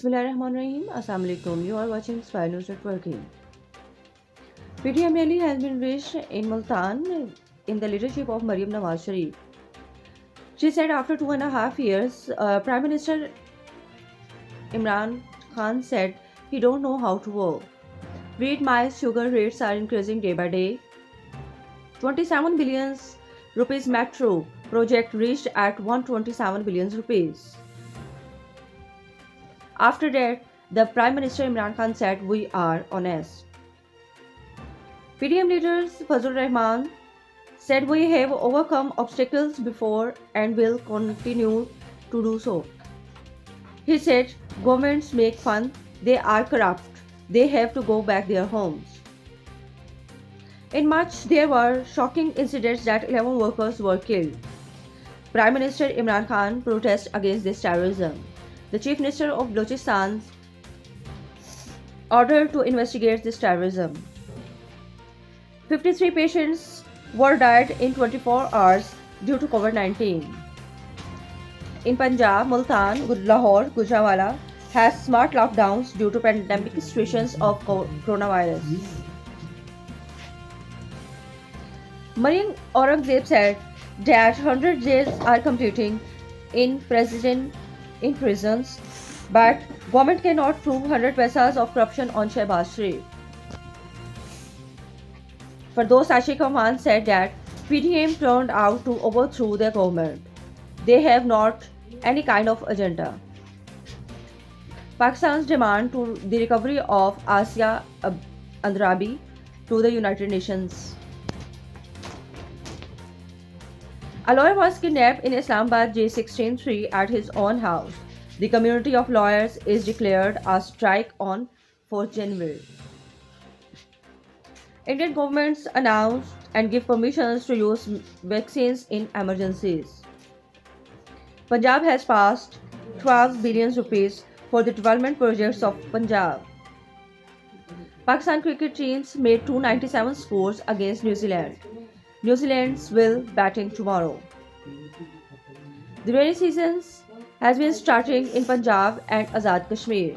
Bismillahirrahmanirrahim. Assalamu alaikum. You are watching Spy News Networking. PTM rally has been reached in Multan in the leadership of Maryam Nawaz Sharif. She said after 2.5 years, Prime Minister Imran Khan said he don't know how to work. Wheat, maize, sugar rates are increasing day by day. 27 billion rupees metro project reached at 127 billion rupees. After that, the Prime Minister Imran Khan said, "We are honest." PDM leaders Fazlur Rahman said, "We have overcome obstacles before and will continue to do so." He said, "Governments make fun, they are corrupt, they have to go back their homes." In March, there were shocking incidents that 11 workers were killed. Prime Minister Imran Khan protested against this terrorism. The Chief Minister of Balochistan ordered to investigate this terrorism. 53 patients were died in 24 hours due to COVID-19. In Punjab, Multan, Lahore, Gujranwala has smart lockdowns due to pandemic situations of coronavirus. Maryam Aurangzeb said that 100 days are completing in prisons, but government cannot prove 100 paisas of corruption on Shehbaz Sharif. Firdaus Ashik Khan said that PDM turned out to overthrow the government. They have not any kind of agenda. Pakistan's demand to the recovery of Asia Andrabi to the United Nations. A lawyer was kidnapped in Islamabad J16-3 at his own house. The community of lawyers is declared a strike on 4th January. Indian governments announced and give permissions to use vaccines in emergencies. Punjab has passed 12 billion rupees for the development projects of Punjab. Pakistan cricket teams made 297 scores against New Zealand. New Zealand's will batting tomorrow. The rainy season has been starting in Punjab and Azad Kashmir.